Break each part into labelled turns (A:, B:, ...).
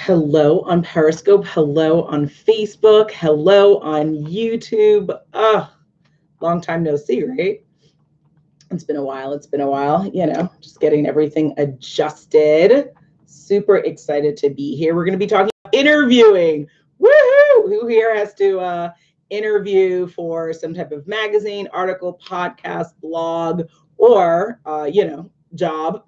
A: Hello on Periscope. Hello on Facebook. Hello on YouTube. Long time no see, right? It's been a while. It's been a while. Just getting everything adjusted. Super excited to be here. We're going to be talking about interviewing. Woohoo! Who here has to interview for some type of magazine, article, podcast, blog, or job?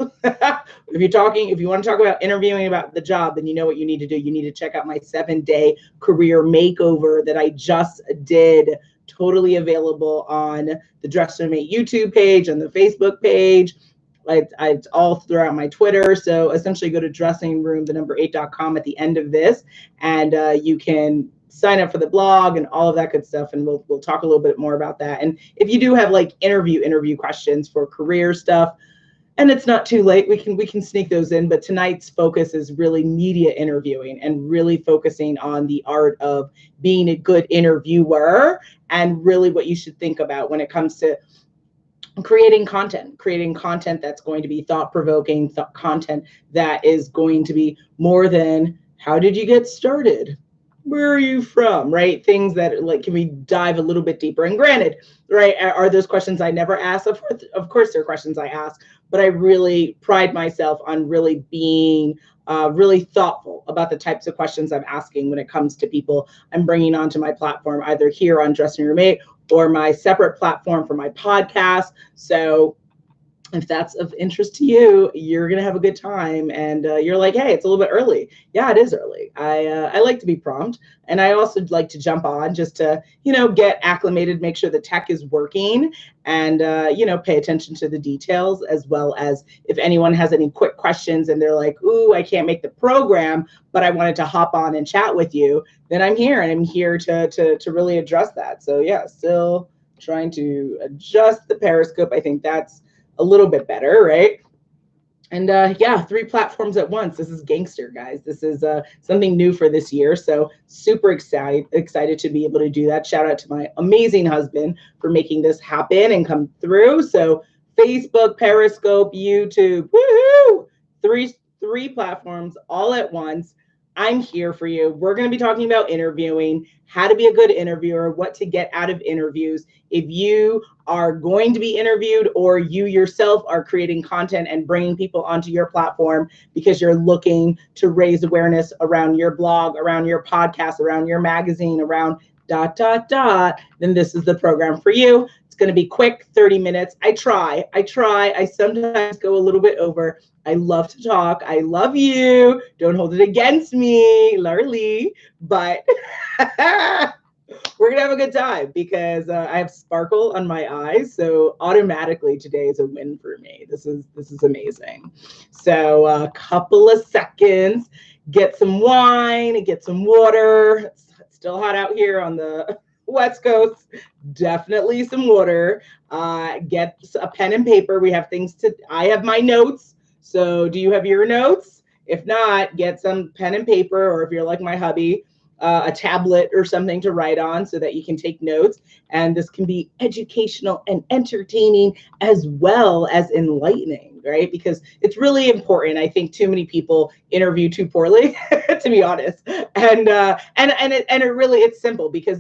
A: If you want to talk about interviewing about the job, then you know what you need to do. You need to check out my 7-day career makeover that I just did. Totally available on the Dress to Mate YouTube page, on the Facebook page. It's all throughout my Twitter. So essentially go to dressingroom8.com at the end of this, and you can sign up for the blog and all of that good stuff. And we'll talk a little bit more about that. And if you do have like interview questions for career stuff, and it's not too late, we can sneak those in. But tonight's focus is really media interviewing and really focusing on the art of being a good interviewer and really what you should think about when it comes to creating content that's going to be thought-provoking, content that is going to be more than how did you get started? Where are you from, right? Things that like, can we dive a little bit deeper? And granted, right, are those questions I never ask? Of course, there are questions I ask, but I really pride myself on really being really thoughtful about the types of questions I'm asking when it comes to people I'm bringing onto my platform, either here on Dressing Room 8 or my separate platform for my podcast. So if that's of interest to you, you're going to have a good time. And you're like, hey, it's a little bit early. Yeah, it is early. I like to be prompt. And I also like to jump on just to, get acclimated, make sure the tech is working, and, pay attention to the details, as well as if anyone has any quick questions and they're like, ooh, I can't make the program, but I wanted to hop on and chat with you, then I'm here, and I'm here to really address that. So yeah, still trying to adjust the Periscope. I think that's a little bit better, right? And 3 platforms at once. This is gangster, guys. This is something new for this year. So super excited to be able to do that. Shout out to my amazing husband for making this happen and come through. So Facebook, Periscope, YouTube, woohoo! Three platforms all at once. I'm here for you. We're going to be talking about interviewing, how to be a good interviewer, what to get out of interviews. If you are going to be interviewed, or you yourself are creating content and bringing people onto your platform because you're looking to raise awareness around your blog, around your podcast, around your magazine, around ... then this is the program for you. It's going to be quick, 30 minutes. I try. I sometimes go a little bit over. I love to talk. I love you. Don't hold it against me, Larly. But we're going to have a good time because I have sparkle on my eyes. So automatically today is a win for me. This is amazing. So a couple of seconds, get some wine, get some water. It's still hot out here on the West Coast. Definitely some water. Get a pen and paper. I have my notes. So do you have your notes? If not, get some pen and paper, or if you're like my hubby, a tablet or something to write on so that you can take notes. And this can be educational and entertaining as well as enlightening, right? Because it's really important. I think too many people interview too poorly, to be honest. And it really, it's simple because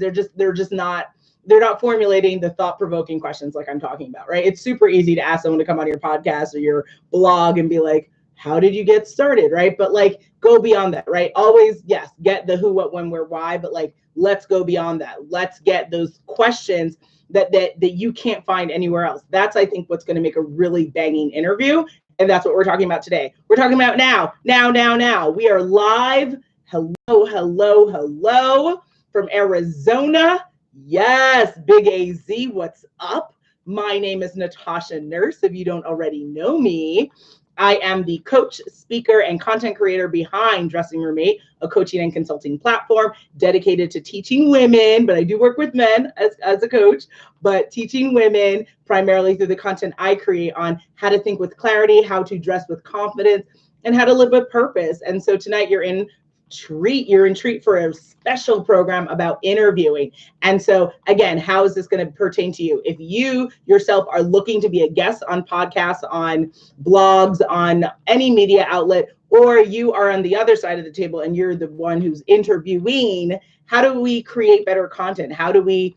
A: they're not formulating the thought-provoking questions like I'm talking about, right? It's super easy to ask someone to come on your podcast or your blog and be like, how did you get started, right? But like, go beyond that, right? Always, yes, get the who, what, when, where, why, but like, let's go beyond that. Let's get those questions that you can't find anywhere else. That's, I think, what's going to make a really banging interview. And that's what we're talking about today. We're talking about now. We are live. Hello from Arizona. Yes, Big AZ, what's up? My name is Natasha Nurse, if you don't already know me. I am the coach, speaker, and content creator behind Dressing Room 8, a coaching and consulting platform dedicated to teaching women, but I do work with men as a coach, but teaching women primarily through the content I create on how to think with clarity, how to dress with confidence, and how to live with purpose. And so tonight you're in treat. You're in treat for a special program about interviewing. And so again, how is this going to pertain to you? If you yourself are looking to be a guest on podcasts, on blogs, on any media outlet, or you are on the other side of the table and you're the one who's interviewing, how do we create better content? How do we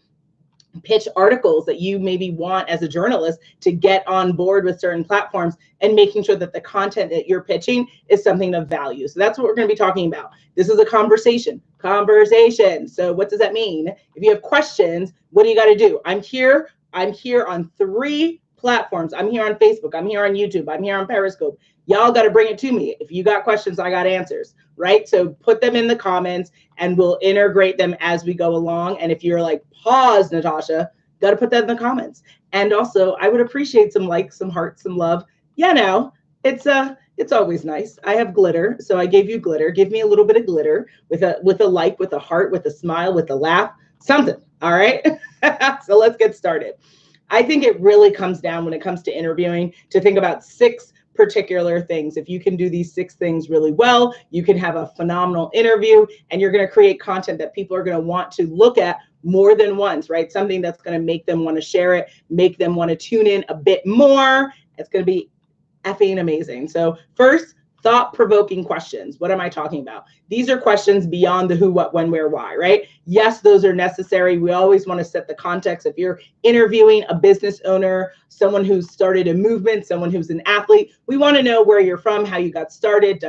A: pitch articles that you maybe want as a journalist to get on board with certain platforms, and making sure that the content that you're pitching is something of value? So that's what we're going to be talking about. This is a conversation. So what does that mean? If you have questions, what do you got to do? I'm here on 3 platforms. I'm here on Facebook. I'm here on YouTube. I'm here on Periscope. Y'all got to bring it to me. If you got questions, I got answers, right? So put them in the comments and we'll integrate them as we go along. And if you're like, pause, Natasha, got to put that in the comments. And also, I would appreciate some likes, some hearts, some love. Yeah, no, it's always nice. I have glitter, so I gave you glitter. Give me a little bit of glitter with a like, with a heart, with a smile, with a laugh, something. All right. So let's get started. I think it really comes down, when it comes to interviewing, to think about 6 particular things. If you can do these 6 things really well, you can have a phenomenal interview, and you're going to create content that people are going to want to look at more than once, right? Something that's going to make them want to share it, make them want to tune in a bit more. It's going to be effing amazing. So first, thought-provoking questions. What am I talking about? These are questions beyond the who, what, when, where, why, right? Yes, those are necessary. We always want to set the context. If you're interviewing a business owner, someone who's started a movement, someone who's an athlete, we want to know where you're from, how you got started,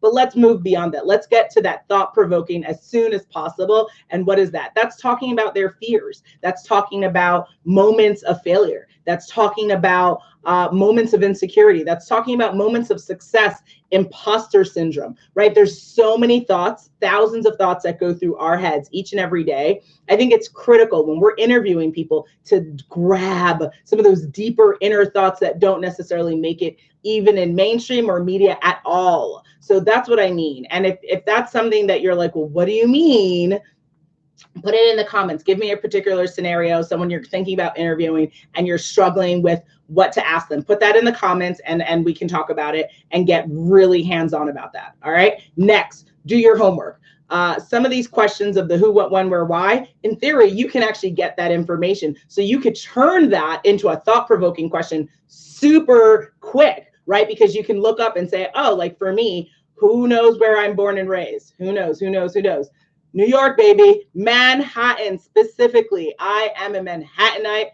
A: But let's move beyond that. Let's get to that thought-provoking as soon as possible. And what is that? That's talking about their fears. That's talking about moments of failure. That's talking about moments of insecurity. That's talking about moments of success, imposter syndrome, right? There's so many thoughts, thousands of thoughts that go through our heads each and every day. I think it's critical when we're interviewing people to grab some of those deeper inner thoughts that don't necessarily make it even in mainstream or media at all. So that's what I mean. And if that's something that you're like, well, what do you mean? Put it in the comments. Give me a particular scenario, someone you're thinking about interviewing and you're struggling with what to ask them. Put that in the comments and we can talk about it and get really hands-on about that. All right. Next, do your homework. Some of these questions of the who, what, when, where, why, in theory, you can actually get that information. So you could turn that into a thought-provoking question super quick, right? Because you can look up and say, oh, like for me, who knows where I'm born and raised? Who knows? Who knows? Who knows? New York, baby, Manhattan specifically. I am a Manhattanite,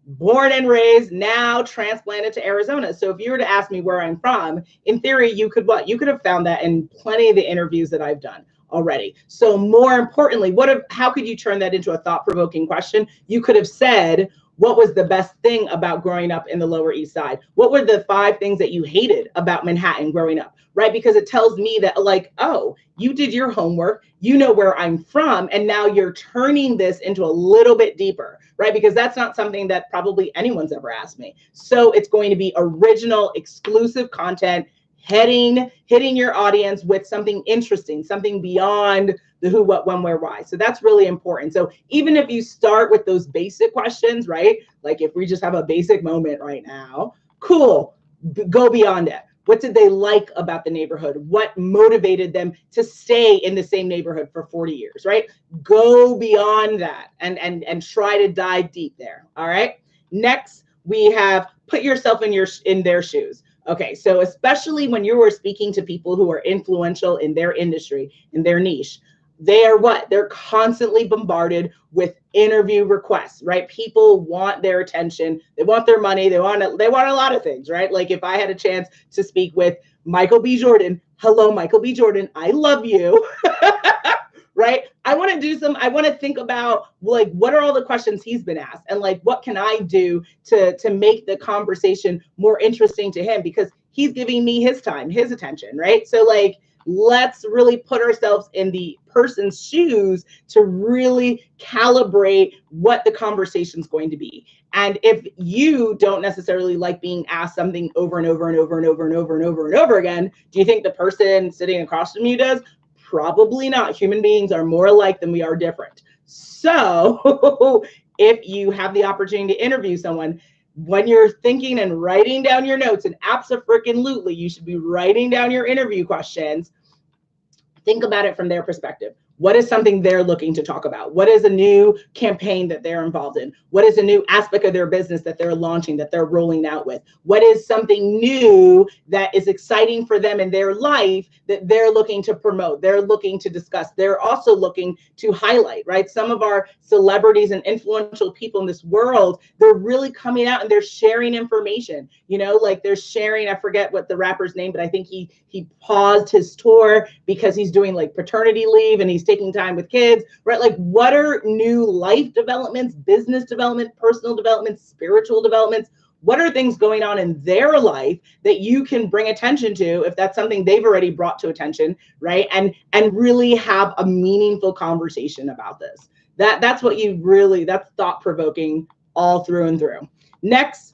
A: born and raised, now transplanted to Arizona. So if you were to ask me where I'm from, in theory, you could what? You could have found that in plenty of the interviews that I've done already. So more importantly, how could you turn that into a thought-provoking question? You could have said, what was the best thing about growing up in the Lower East Side? What were the 5 things that you hated about Manhattan growing up, right? Because it tells me that, like, oh, you did your homework, you know where I'm from, and now you're turning this into a little bit deeper, right? Because that's not something that probably anyone's ever asked me. So it's going to be original, exclusive content, hitting your audience with something interesting, something beyond the who, what, when, where, why. So that's really important. So even if you start with those basic questions, right? Like if we just have a basic moment right now, cool, go beyond it. What did they like about the neighborhood? What motivated them to stay in the same neighborhood for 40 years, right? Go beyond that and try to dive deep there, all right? Next, we have put yourself in their shoes. Okay, so especially when you are speaking to people who are influential in their industry, in their niche, they are what? They're constantly bombarded with interview requests, right? People want their attention. They want their money. They want a lot of things, right? Like if I had a chance to speak with Michael B. Jordan, hello, Michael B. Jordan, I love you. Right? I want to think about like, what are all the questions he's been asked? And like, what can I do to make the conversation more interesting to him? Because he's giving me his time, his attention, right? So like, let's really put ourselves in the person's shoes to really calibrate what the conversation's going to be. And if you don't necessarily like being asked something over and over and over and over and over and over and over again, do you think the person sitting across from you does? Probably not. Human beings are more alike than we are different. So if you have the opportunity to interview someone, when you're thinking and writing down your notes, and abso-freaking-lutely, you should be writing down your interview questions, Think about it from their perspective. What is something they're looking to talk about? What is a new campaign that they're involved in? What is a new aspect of their business that they're launching, that they're rolling out with? What is something new that is exciting for them in their life that they're looking to promote? They're looking to discuss. They're also looking to highlight, right? Some of our celebrities and influential people in this world, they're really coming out and they're sharing information, you know, like they're sharing, I forget what the rapper's name, but I think he paused his tour because he's doing like paternity leave and he's taking time with kids, right? Like, what are new life developments, business development, personal development, spiritual developments? What are things going on in their life that you can bring attention to if that's something they've already brought to attention, right? And really have a meaningful conversation about this. That's what you really, that's thought-provoking all through and through. Next,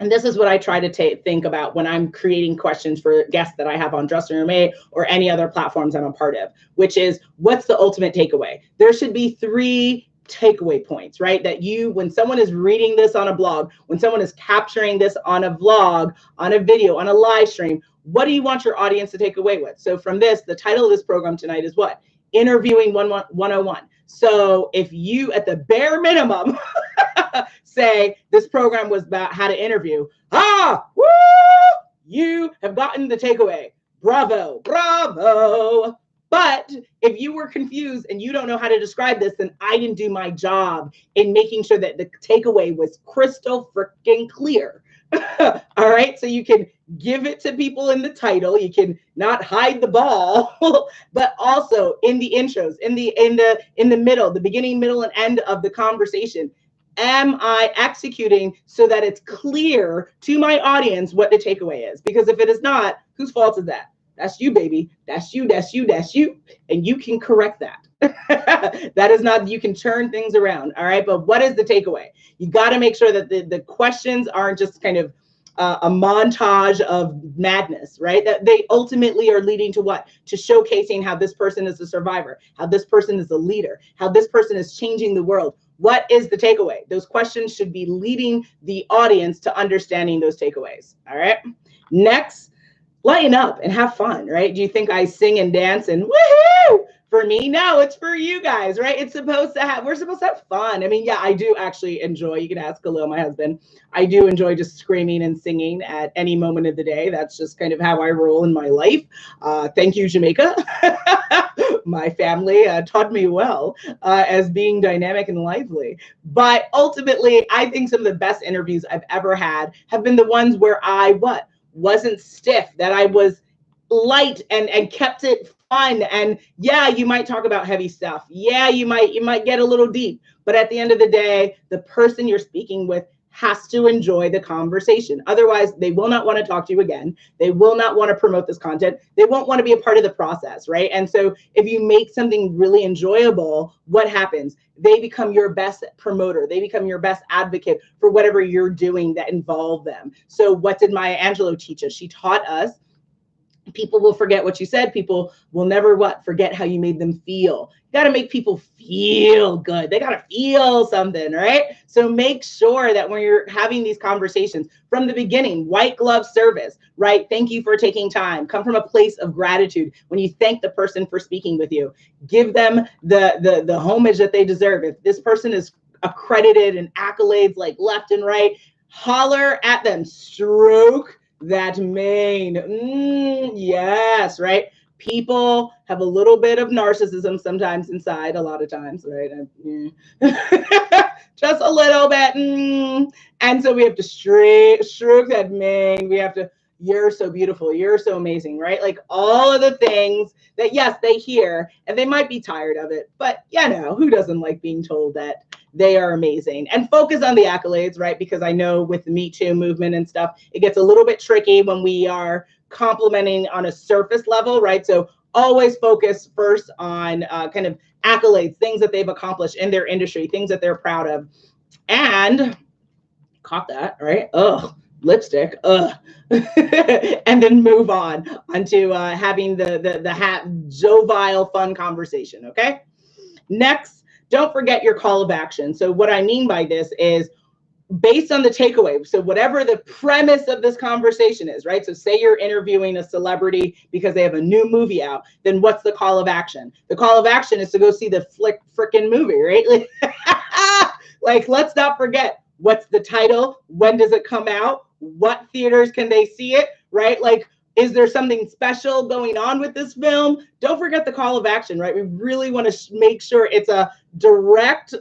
A: and this is what I try to think about when I'm creating questions for guests that I have on Dressing Room A or any other platforms I'm a part of, which is, what's the ultimate takeaway? There should be 3 takeaway points, right? That you, when someone is reading this on a blog, when someone is capturing this on a vlog, on a video, on a live stream, what do you want your audience to take away with? So from this, the title of this program tonight is what? Interviewing 101. So if you, at the bare minimum, say this program was about how to interview, woo, you have gotten the takeaway. Bravo, bravo. But if you were confused and you don't know how to describe this, then I didn't do my job in making sure that the takeaway was crystal freaking clear. All right, so you can give it to people in the title, you can not hide the ball, but also in the intros, in the middle, the beginning, middle, and end of the conversation. Am I executing so that it's clear to my audience what the takeaway is? Because if it is not, whose fault is that? That's you, baby. That's you, that's you, that's you. And you can correct that. That is not, you can turn things around. All right. But what is the takeaway? You got to make sure that the questions aren't just kind of a montage of madness, right? That they ultimately are leading to what? To showcasing how this person is a survivor, how this person is a leader, how this person is changing the world. What is the takeaway? Those questions should be leading the audience to understanding those takeaways. All right. Next, lighten up and have fun, right? Do you think I sing and dance and woohoo for me? No, it's for you guys, right? It's supposed to have, we're supposed to have fun. I mean, yeah, I do actually enjoy, you can ask Khalil, my husband, I do enjoy just screaming and singing at any moment of the day. That's just kind of how I roll in my life. Thank you, Jamaica. My family taught me well as being dynamic and lively. But ultimately, I think some of the best interviews I've ever had have been the ones where I wasn't stiff, that I was light and kept it fun. And yeah, you might talk about heavy stuff. Yeah, you might get a little deep. But at the end of the day, the person you're speaking with has to enjoy the conversation. Otherwise, they will not want to talk to you again. They will not want to promote this content. They won't want to be a part of the process, right? And so if you make something really enjoyable, what happens? They become your best promoter. They become your best advocate for whatever you're doing that involve them. So what did Maya Angelou teach us? She taught us people will forget what you said. People will never forget how you made them feel. You got to make people feel good. They got to feel something, right? So make sure that when you're having these conversations from the beginning, white glove service, right? Thank you for taking time. Come from a place of gratitude. When you thank the person for speaking with you, give them the homage that they deserve. If this person is accredited and accolades like left and right, holler at them, stroke that mane. Yes, right? People have a little bit of narcissism sometimes inside, a lot of times, right? Just a little bit. And so we have to stroke that mane. We have to, you're so beautiful. You're so amazing, right? Like all of the things that, yes, they hear and they might be tired of it, but who doesn't like being told that they are amazing? And focus on the accolades, right? Because I know with the Me Too movement and stuff, it gets a little bit tricky when we are complimenting on a surface level, right? So always focus first on kind of accolades, things that they've accomplished in their industry, things that they're proud of. And caught that, right? Lipstick, and then move on onto having the jovial, fun conversation, okay? Next, don't forget your call of action. So what I mean by this is based on the takeaway. So whatever the premise of this conversation is, right? So say you're interviewing a celebrity because they have a new movie out, then what's the call of action? The call of action is to go see the frickin' movie, right? Like, let's not forget, what's the title? When does it come out? What theaters can they see it, right? Like, is there something special going on with this film? Don't forget the call of action, right? We really want to make sure it's a direct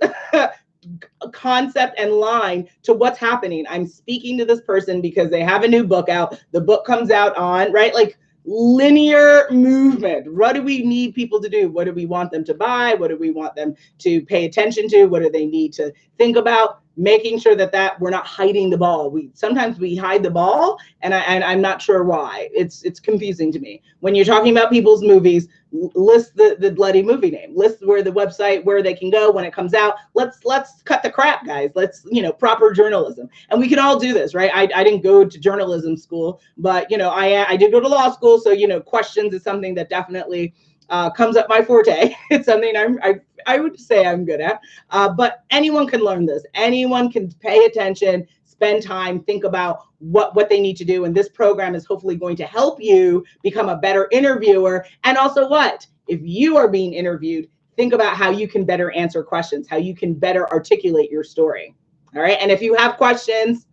A: concept and line to what's happening. I'm speaking to this person because they have a new book out. The book comes out on, right? Like linear movement. What do we need people to do? What do we want them to buy? What do we want them to pay attention to? What do they need to think about? Making sure that we're not hiding the ball. Sometimes we hide the ball, and I'm not sure why. It's confusing to me. When you're talking about people's movies, list the bloody movie name. List where the website, where they can go when it comes out. Let's cut the crap, guys. Let's, proper journalism. And we can all do this, right? I didn't go to journalism school, but I did go to law school, so questions is something that definitely comes up my forte. It's something I would say I'm good at. But anyone can learn this. Anyone can pay attention, spend time, think about what they need to do. And this program is hopefully going to help you become a better interviewer. And also if you are being interviewed, think about how you can better answer questions, how you can better articulate your story. All right. And if you have questions,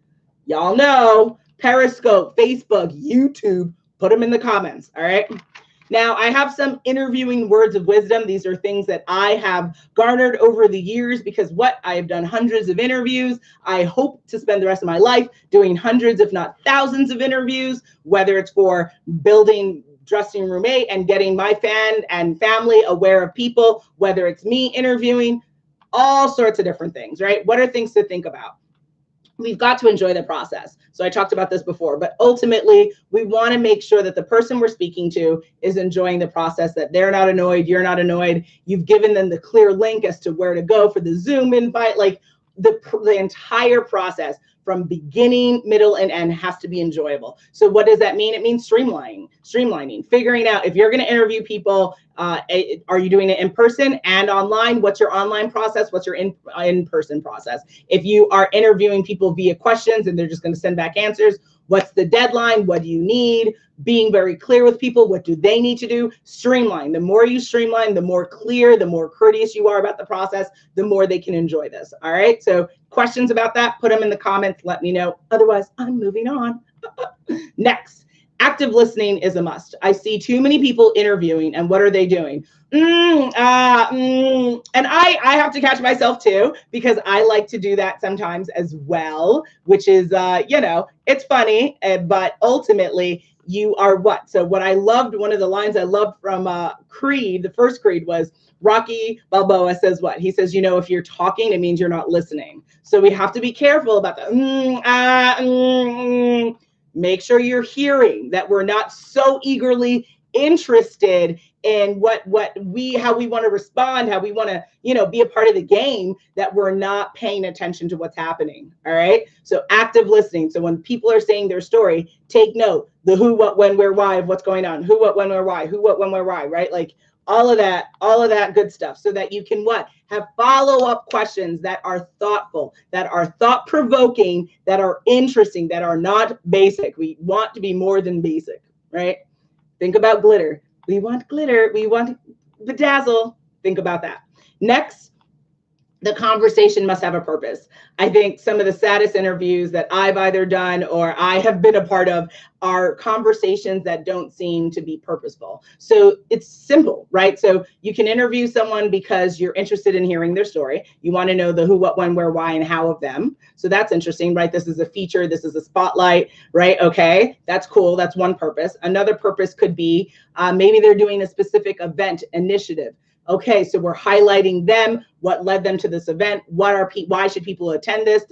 A: y'all know, Periscope, Facebook, YouTube, put them in the comments. All right. Now, I have some interviewing words of wisdom. These are things that I have garnered over the years because I have done hundreds of interviews. I hope to spend the rest of my life doing hundreds, if not thousands of interviews, whether it's for building dressing room 8 and getting my fan and family aware of people, whether it's me interviewing, all sorts of different things, right? What are things to think about? We've got to enjoy the process. So I talked about this before, but ultimately we want to make sure that the person we're speaking to is enjoying the process, that they're not annoyed, you're not annoyed. You've given them the clear link as to where to go for the Zoom invite. Like the entire process from beginning, middle, and end has to be enjoyable. So what does that mean? It means streamlining, figuring out if you're going to interview people, are you doing it in person and online? What's your online process? What's your in-person process? If you are interviewing people via questions and they're just going to send back answers, what's the deadline? What do you need? Being very clear with people. What do they need to do? Streamline. The more you streamline, the more clear, the more courteous you are about the process, the more they can enjoy this. All right. So questions about that, put them in the comments. Let me know. Otherwise, I'm moving on. Next, active listening is a must. I see too many people interviewing, and what are they doing? And I have to catch myself too, because I like to do that sometimes as well, which is, it's funny, but ultimately you are what? So what I loved, one of the lines I loved from Creed, the first Creed was, Rocky Balboa says what? He says, if you're talking, it means you're not listening. So we have to be careful about that. Make sure you're hearing, that we're not so eagerly interested in how we want to respond, how we want to, be a part of the game, that we're not paying attention to what's happening. All right. So active listening. So when people are saying their story, take note, the who, what, when, where, why of what's going on. Who, what, when, where, why. Who, what, when, where, why. Right. Like all of that good stuff, so that you can have follow-up questions that are thoughtful, that are thought-provoking, that are interesting, that are not basic. We want to be more than basic, right? Think about glitter. We want glitter. We want bedazzle. Think about that. Next, the conversation must have a purpose. I think some of the saddest interviews that I've either done or I have been a part of are conversations that don't seem to be purposeful. So it's simple, right? So you can interview someone because you're interested in hearing their story. You want to know the who, what, when, where, why, and how of them. So that's interesting, right? This is a feature. This is a spotlight, right? Okay, that's cool. That's one purpose. Another purpose could be maybe they're doing a specific event initiative. Okay, so we're highlighting them, what led them to this event, why should people attend this,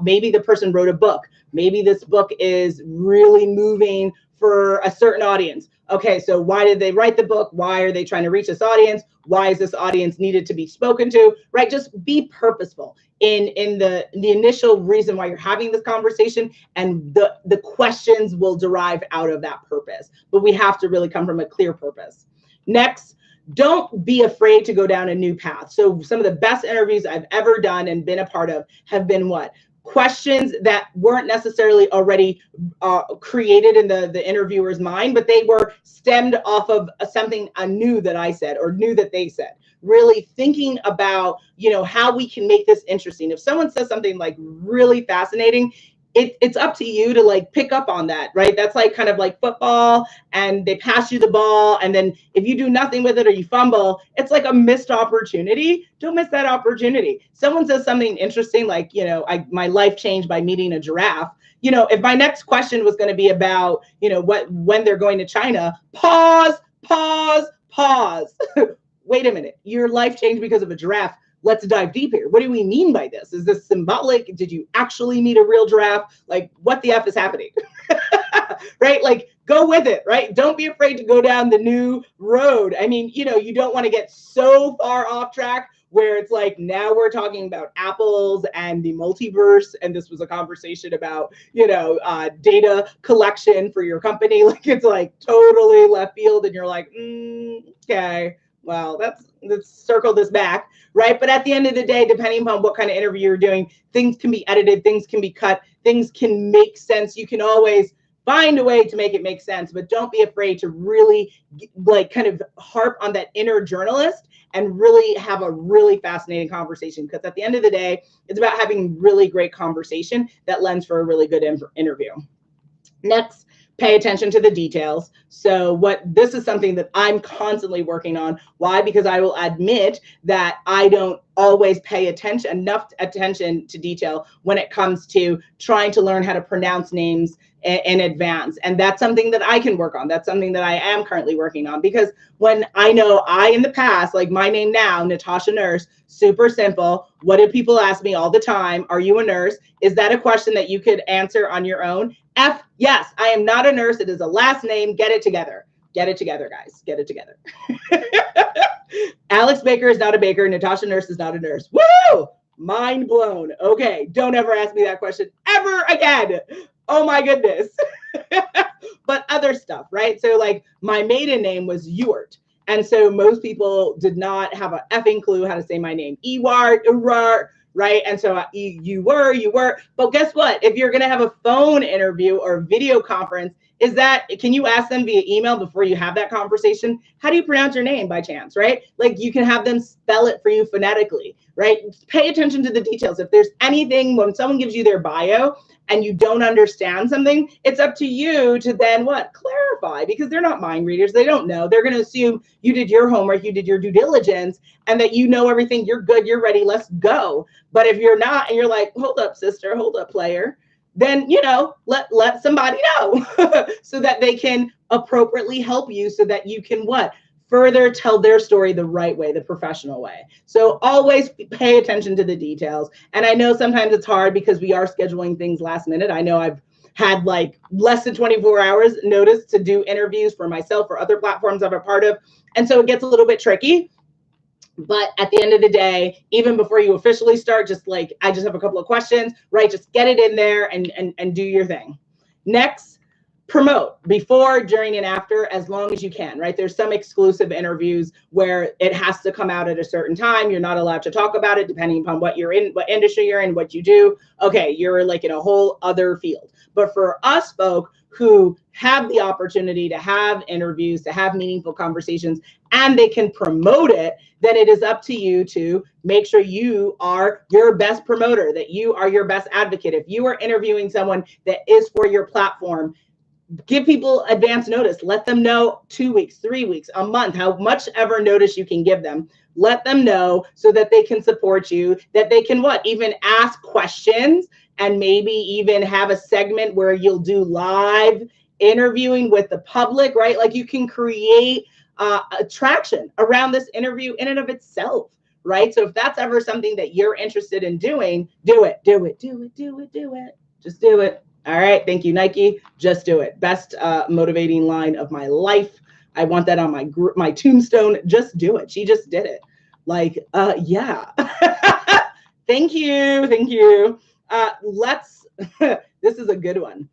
A: maybe the person wrote a book. Maybe this book is really moving for a certain audience. Okay, so why did they write the book? Why are they trying to reach this audience? Why is this audience needed to be spoken to, right? Just be purposeful in the initial reason why you're having this conversation, and the questions will derive out of that purpose. But we have to really come from a clear purpose. Next, don't be afraid to go down a new path. So some of the best interviews I've ever done and been a part of have been what? Questions that weren't necessarily already created in the interviewer's mind, but they were stemmed off of something new that I said or new that they said. Really thinking about, how we can make this interesting. If someone says something like really fascinating, it's up to you to like pick up on that, right? That's like kind of like football, and they pass you the ball, and then if you do nothing with it or you fumble, it's like a missed opportunity. Don't miss that opportunity. Someone says something interesting, like, my life changed by meeting a giraffe. If my next question was going to be about, when they're going to China, pause. Wait a minute, your life changed because of a giraffe. Let's dive deep here. What do we mean by this? Is this symbolic? Did you actually meet a real giraffe? Like, what the F is happening? Right? Like, go with it, right? Don't be afraid to go down the new road. I mean, you don't want to get so far off track where it's like, now we're talking about apples and the multiverse, and this was a conversation about, data collection for your company. Like, it's like totally left field, and you're like, okay, well, let's circle this back, right? But at the end of the day, depending upon what kind of interview you're doing, things can be edited, things can be cut, things can make sense. You can always find a way to make it make sense, but don't be afraid to really like kind of harp on that inner journalist and really have a really fascinating conversation, because at the end of the day, it's about having really great conversation that lends for a really good interview. Next, pay attention to the details. So this is something that I'm constantly working on. Why? Because I will admit that I don't always pay enough attention to detail when it comes to trying to learn how to pronounce names in advance. And that's something that I can work on. That's something that I am currently working on, because when in the past, like my name now, Natasha Nurse, super simple. What do people ask me all the time? Are you a nurse? Is that a question that you could answer on your own? Yes, I am not a nurse. It is a last name. Get it together. Get it together, guys. Get it together. Alex Baker is not a baker. Natasha Nurse is not a nurse. Woo! Mind blown. Okay, don't ever ask me that question ever again. Oh my goodness. But other stuff, right? So like my maiden name was Ewart. And so most people did not have an effing clue how to say my name. Ewart, right? And so you were. But guess what? If you're going to have a phone interview or a video conference, can you ask them via email before you have that conversation? How do you pronounce your name by chance, right? Like you can have them spell it for you phonetically, right? Pay attention to the details. If there's anything, when someone gives you their bio and you don't understand something, it's up to you to then clarify, because they're not mind readers. They don't know. They're going to assume you did your homework, you did your due diligence, and that you know everything. You're good. You're ready. Let's go. But if you're not, and you're like, hold up, sister, hold up, player, then, let somebody know so that they can appropriately help you, so that you can further tell their story the right way, the professional way. So always pay attention to the details. And I know sometimes it's hard because we are scheduling things last minute. I know I've had like less than 24 hours notice to do interviews for myself or other platforms I'm a part of. And so it gets a little bit tricky. But at the end of the day, even before you officially start, I just have a couple of questions, right? Just get it in there and do your thing. Next, promote before, during, and after, as long as you can, right? There's some exclusive interviews where it has to come out at a certain time. You're not allowed to talk about it depending upon what you're in, what industry you're in, what you do. Okay, you're like in a whole other field. But for us folk who have the opportunity to have interviews, to have meaningful conversations, and they can promote it, then it is up to you to make sure you are your best promoter, that you are your best advocate. If you are interviewing someone that is for your platform, give people advance notice. Let them know 2 weeks, 3 weeks, a month, how much ever notice you can give them. Let them know so that they can support you, that they can even ask questions, and maybe even have a segment where you'll do live interviewing with the public, right? Like you can create attraction around this interview in and of itself, right? So if that's ever something that you're interested in doing, do it. Just do it. All right. Thank you, Nike. Just do it. Best motivating line of my life. I want that on my tombstone. Just do it. She just did it. Yeah. Thank you. This is a good one.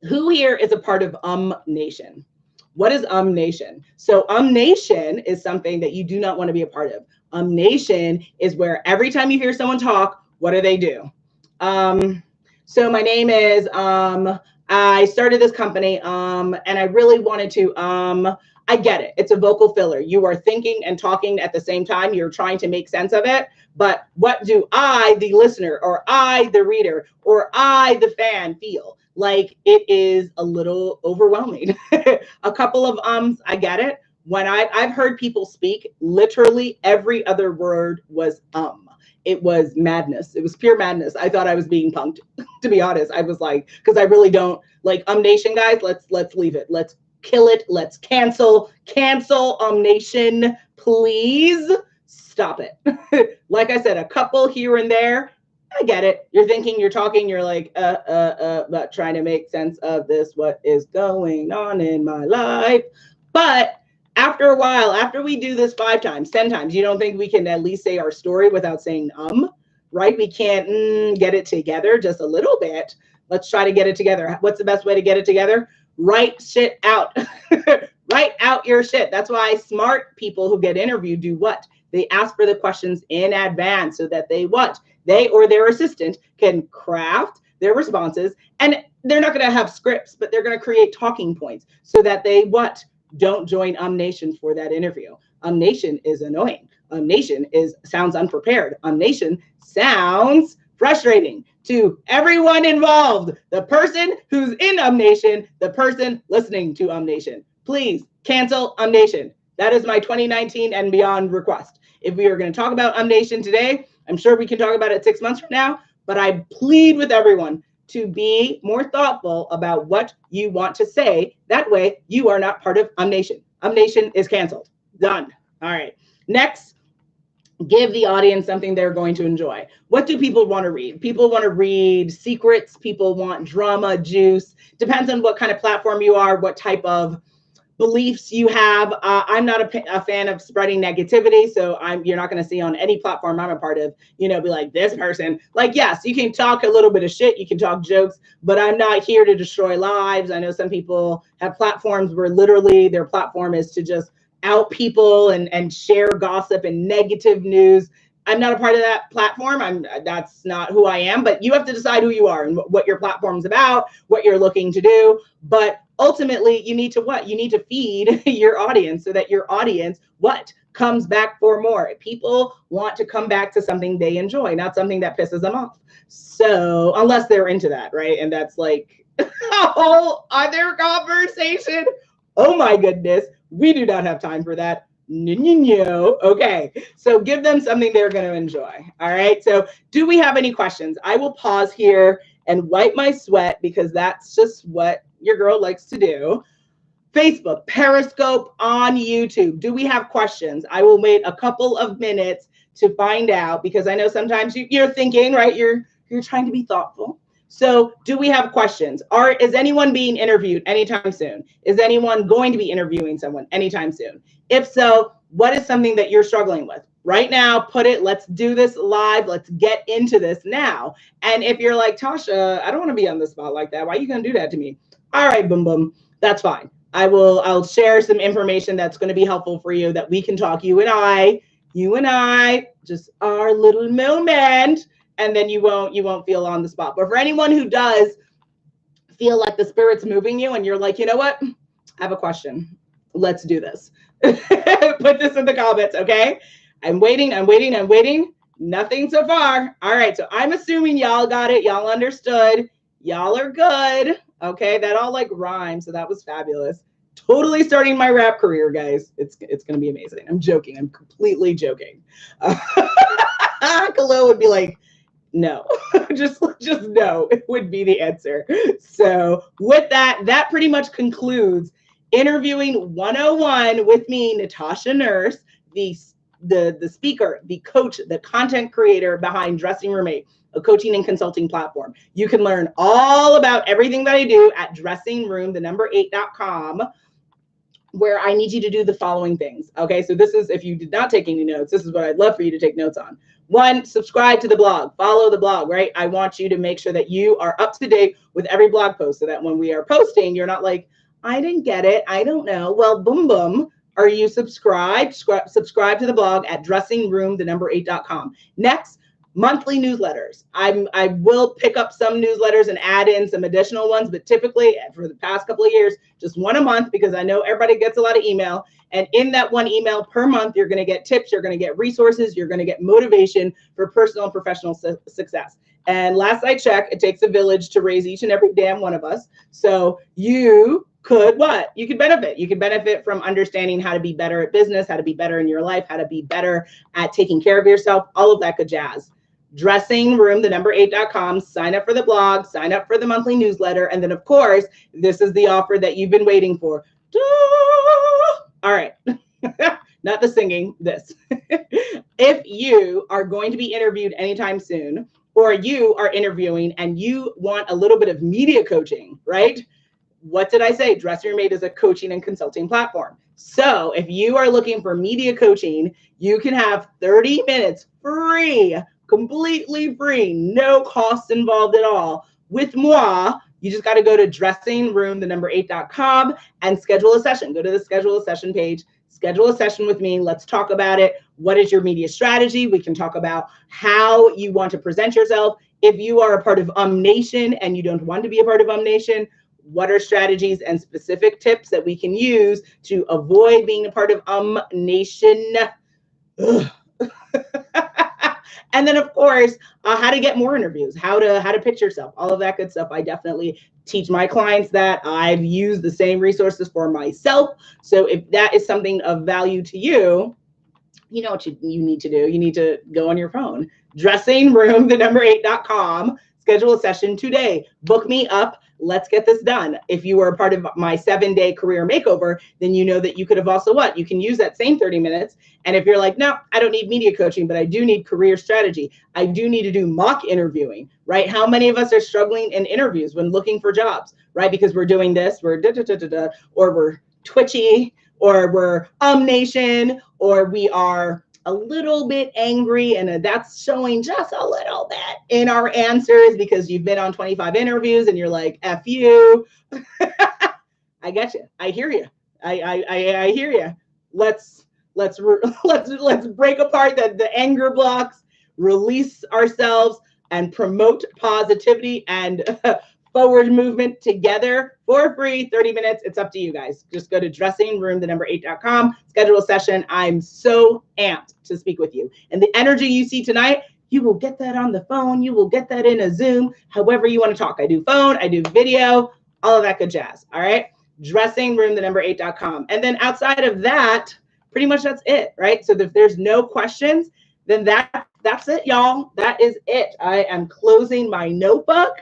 A: Who here is a part of Nation? What is Nation? So Nation is something that you do not want to be a part of. Nation is where every time you hear someone talk, what do they do? So my name is, I started this company, and I really wanted to, I get it. It's a vocal filler. You are thinking and talking at the same time. You're trying to make sense of it. But what do I, the listener, or I, the reader, or I, the fan, feel? Like it is a little overwhelming. A couple of I get it. When I've heard people speak, literally every other word was It was madness. It was pure madness. I thought I was being punked, to be honest. I was like, because I really don't like Nation, guys. Let's leave it. Let's kill it. Let's cancel Nation, please. Stop it. Like I said, a couple here and there. I get it. You're thinking, you're talking, you're like, but trying to make sense of this. What is going on in my life? But after a while, after we do this 5 times, 10 times, you don't think we can at least say our story without saying right? We can't get it together just a little bit. Let's try to get it together. What's the best way to get it together? Write shit out. Write out your shit. That's why smart people who get interviewed do what? They ask for the questions in advance so that they what? They or their assistant can craft their responses, and they're not going to have scripts, but they're going to create talking points so that they what? Don't join Nation for that interview. Nation is annoying. Nation sounds unprepared. Nation sounds frustrating to everyone involved. The person who's in Nation, the person listening to Nation. Please cancel Nation. That is my 2019 and beyond request. If we are going to talk about Nation today, I'm sure we can talk about it 6 months from now, but I plead with everyone to be more thoughtful about what you want to say. That way, you are not part of Nation. Nation is canceled. Done. All right. Next, give the audience something they're going to enjoy. What do people want to read? People want to read secrets. People want drama, juice. Depends on what kind of platform you are, what type of beliefs you have. I'm not a fan of spreading negativity, so you're not going to see on any platform I'm a part of, be like, this person. Like, yes, you can talk a little bit of shit, you can talk jokes, but I'm not here to destroy lives. I know some people have platforms where literally their platform is to just out people and share gossip and negative news. I'm not a part of that platform. That's not who I am, but you have to decide who you are and what your platform's about, what you're looking to do. But ultimately, you need to what? You need to feed your audience so that your audience, what? Comes back for more. People want to come back to something they enjoy, not something that pisses them off. So unless they're into that, right? And that's like a whole other conversation. Oh my goodness. We do not have time for that. No. Okay. So give them something they're going to enjoy. All right. So do we have any questions? I will pause here and wipe my sweat because that's just what your girl likes to do. Facebook, Periscope, on YouTube. Do we have questions? I will wait a couple of minutes to find out because I know sometimes you're thinking, right? You're trying to be thoughtful. So do we have questions? Is anyone being interviewed anytime soon? Is anyone going to be interviewing someone anytime soon? If so, what is something that you're struggling with? Right now, let's do this live. Let's get into this now. And if you're like, Tasha, I don't want to be on the spot like that. Why are you going to do that to me? All right, boom, boom. That's fine. I'll share some information that's going to be helpful for you that we can talk, you and I, just our little moment. And then you won't feel on the spot. But for anyone who does feel like the spirit's moving you and you're like, you know what? I have a question. Let's do this. Put this in the comments, okay? I'm waiting. Nothing so far. All right, so I'm assuming y'all got it. Y'all understood. Y'all are good. Okay, that all like rhymes, so that was fabulous. Totally starting my rap career, guys. It's gonna be amazing. I'm joking. I'm completely joking. Khalil would be like, no, just no, it would be the answer. So with that pretty much concludes Interviewing 101 with me, Natasha Nurse, the speaker, the coach, the content creator behind Dressing Room 8, a coaching and consulting platform. You can learn all about everything that I do at dressingroom8.com, where I need you to do the following things. Okay, so this is, if you did not take any notes, this is what I'd love for you to take notes on. 1, subscribe to the blog, follow the blog, right? I want you to make sure that you are up to date with every blog post so that when we are posting, you're not like, I didn't get it. I don't know. Well, boom, boom. Are you subscribed? Subscribe to the blog at dressingroom8.com. Next, monthly newsletters. I will pick up some newsletters and add in some additional ones, but typically for the past couple of years, just one a month, because I know everybody gets a lot of email. And in that one email per month, you're going to get tips, you're going to get resources, you're going to get motivation for personal and professional success. And last I checked, it takes a village to raise each and every damn one of us. So you could what? You could benefit. You could benefit from understanding how to be better at business, how to be better in your life, how to be better at taking care of yourself, all of that good jazz. Dressingroom8.com. Sign up for the blog, sign up for the monthly newsletter. And then, of course, this is the offer that you've been waiting for. All right. Not the singing, this. If you are going to be interviewed anytime soon, or you are interviewing and you want a little bit of media coaching, right? What did I say? Dressing Room 8 is a coaching and consulting platform. So if you are looking for media coaching, you can have 30 minutes free, completely free, no costs involved at all with moi. You just got to go to dressingroom8.com and schedule a session. Go to the schedule a session page, schedule a session with me. Let's talk about it. What is your media strategy? We can talk about how you want to present yourself. If you are a part of Nation and you don't want to be a part of Nation, what are strategies and specific tips that we can use to avoid being a part of Nation? And then, of course, how to get more interviews, how to pitch yourself, all of that good stuff. I definitely teach my clients that. I've used the same resources for myself. So if that is something of value to you, you know what you need to do. You need to go on your phone, dressingroom8.com, schedule a session today, book me up. Let's get this done. If you were a part of my 7-day career makeover, then you know that you could have also what? You can use that same 30 minutes. And if you're like, no, I don't need media coaching, but I do need career strategy. I do need to do mock interviewing, right? How many of us are struggling in interviews when looking for jobs, right? Because we're doing this, we're or we're twitchy, or we're Nation, or we are a little bit angry, and that's showing just a little bit in our answers because you've been on 25 interviews and you're like, F you. I get you. I hear you. I hear you. Let's break apart the anger blocks, release ourselves, and promote positivity and forward movement together for free, 30 minutes. It's up to you guys. Just go to dressingroom8.com, schedule a session. I'm so amped to speak with you. And the energy you see tonight, you will get that on the phone. You will get that in a Zoom, however you want to talk. I do phone, I do video, all of that good jazz. All right. Dressingroom8.com. And then outside of that, pretty much that's it, right? So if there's no questions, then that's it, y'all. That is it. I am closing my notebook.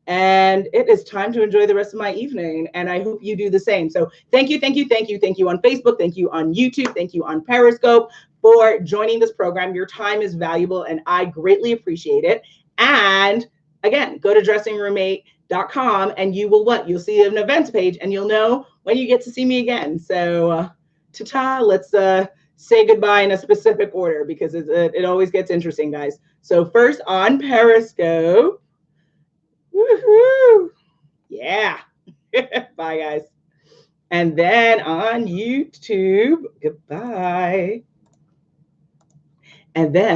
A: And it is time to enjoy the rest of my evening. And I hope you do the same. So thank you, thank you, thank you. Thank you on Facebook. Thank you on YouTube. Thank you on Periscope for joining this program. Your time is valuable and I greatly appreciate it. And again, go to dressingroom8.com and you will what? You'll see an events page and you'll know when you get to see me again. So ta-ta, let's say goodbye in a specific order because it always gets interesting, guys. So first on Periscope. Woohoo! Yeah. Bye, guys. And then on YouTube, goodbye. And then